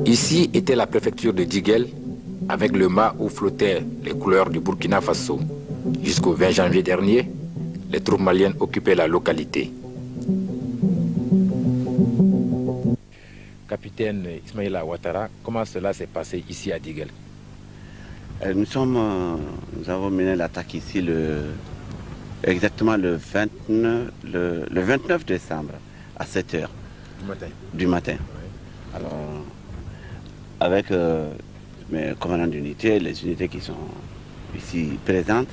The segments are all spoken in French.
Ici était la préfecture de Diguel, avec le mât où flottaient les couleurs du Burkina Faso. Jusqu'au 20 janvier dernier, les troupes maliennes occupaient la localité. Capitaine Ismaïla Ouattara, comment cela s'est passé ici à Diguel? Nous avons mené l'attaque ici exactement le 29 décembre à 7 h du matin. Oui. Alors, avec mes commandants d'unité, les unités qui sont ici présentes,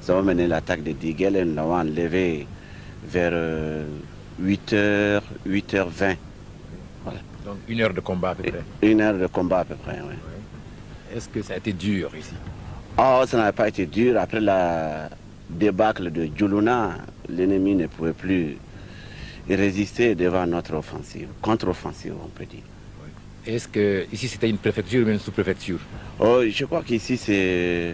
nous avons mené l'attaque de Diguel et nous l'avons enlevé vers 8h20. Voilà. Donc 1 heure de combat à peu près? 1 heure de combat à peu près, oui. Est-ce que ça a été dur ici? Oh, ça n'a pas été dur. Après la débâcle de Djoulouna, l'ennemi ne pouvait plus résister devant notre offensive, contre-offensive, on peut dire. Est-ce que ici c'était une préfecture ou une sous-préfecture? Oh, je crois qu'ici c'est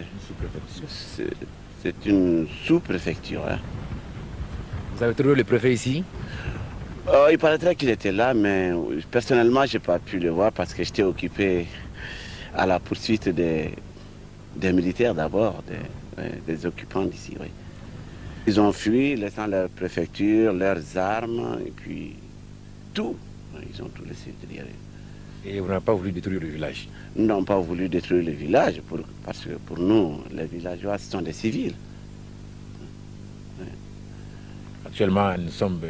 une sous-préfecture. Hein. Vous avez trouvé le préfet ici? Oh, il paraîtrait qu'il était là, mais personnellement, je n'ai pas pu le voir parce que j'étais occupé à la poursuite des militaires d'abord, des occupants d'ici. Oui. Ils ont fui, laissant leur préfecture, leurs armes, et puis tout. Ils ont tout laissé derrière eux. Et vous n'avez pas voulu détruire le village? Ils n'ont pas voulu détruire le village, parce que pour nous, les villageois, ce sont des civils. Oui. Actuellement, nous sommes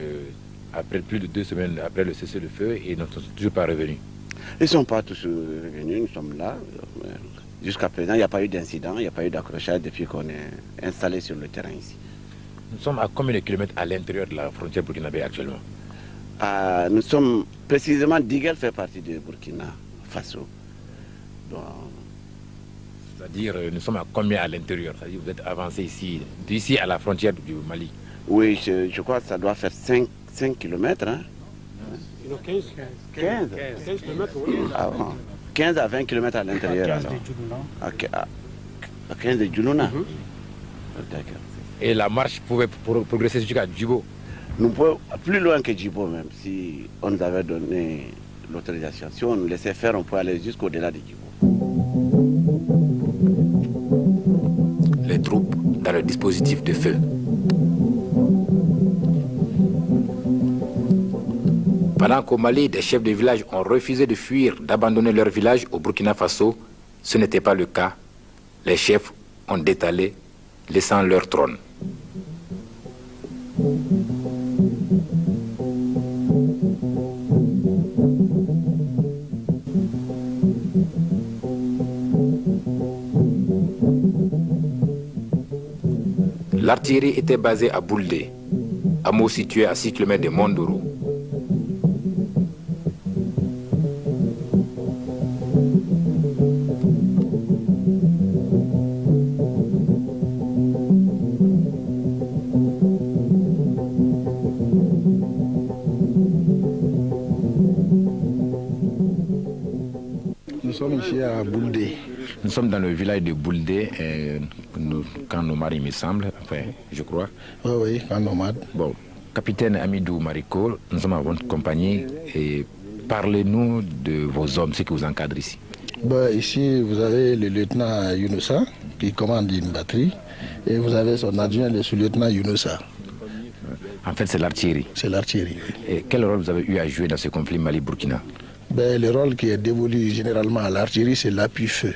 après plus de 2 semaines après le cessez-le-feu et nous ne sommes toujours pas revenus. Ils ne sont pas tous revenus, nous sommes là. Jusqu'à présent, il n'y a pas eu d'incident, il n'y a pas eu d'accrochage depuis qu'on est installé sur le terrain ici. Nous sommes à combien de kilomètres à l'intérieur de la frontière burkinabé actuellement? Nous sommes précisément, Diguel fait partie du Burkina Faso. C'est-à-dire, nous sommes à combien à l'intérieur? C'est-à-dire, vous êtes avancé ici, d'ici à la frontière du Mali? Oui, je crois que ça doit faire 5 kilomètres. Hein? 15 km, oui. 15 à 20 km à l'intérieur. À 15 de Djoulouna. D'accord. Et la marche pouvait progresser jusqu'à Djibo? Nous pouvons plus loin que Djibo même, si on nous avait donné l'autorisation. Si on nous laissait faire, on pouvait aller jusqu'au-delà de Djibo. Les troupes dans le dispositif de feu. Pendant qu'au Mali, des chefs de village ont refusé de fuir, d'abandonner leur village au Burkina Faso, ce n'était pas le cas. Les chefs ont détalé, laissant leur trône. L'artillerie était basée à Bouldé, hameau situé à 6 km de Mondoro. Nous sommes ici à Bouldé. Nous sommes dans le village de Bouldé, camp nomade, il me semble, enfin, je crois. Oui, camp nomade. Bon, capitaine Amidou Mariko, nous sommes à votre compagnie et parlez-nous de vos hommes, ceux qui vous encadrent ici. Ici, vous avez le lieutenant Younoussa qui commande une batterie et vous avez son adjoint, le sous-lieutenant Younoussa. En fait, c'est l'artillerie. C'est l'artillerie, oui. Et quel rôle vous avez eu à jouer dans ce conflit Mali-Burkina? Le rôle qui est dévolu généralement à l'artillerie, c'est l'appui-feu.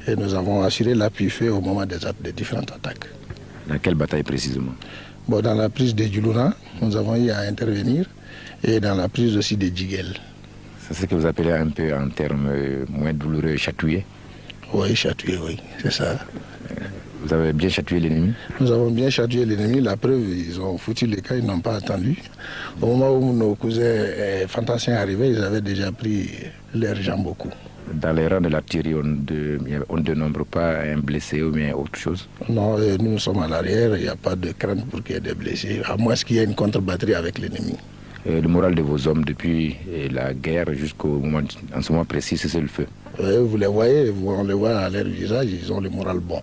Et nous avons assuré l'appui-feu au moment des différentes attaques. Dans quelle bataille précisément? Dans la prise de Djoulouna, nous avons eu à intervenir, et dans la prise aussi de Diguel. C'est ce que vous appelez un peu en termes moins douloureux, chatouiller? Oui, chatouiller, oui, c'est ça. Vous avez bien chatouillé l'ennemi? Nous avons bien chatouillé l'ennemi. La preuve, ils ont foutu les cas, ils n'ont pas attendu. Au moment où nos cousins fantassiens arrivaient, ils avaient déjà pris leurs jambes au cou. Dans les rangs de l'artillerie, on ne dénombre pas un blessé ou bien autre chose? Non, nous sommes à l'arrière, il n'y a pas de crainte pour qu'il y ait des blessés, à moins qu'il y ait une contre-batterie avec l'ennemi. Le moral de vos hommes depuis la guerre jusqu'au moment, en ce moment précis, c'est le feu? Vous les voyez, on les voit à leur visage, ils ont le moral bon.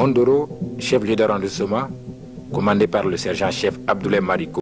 Mondoro, chef-lieu d'arrondissement, commandé par le sergent-chef Abdoulaye Mariko,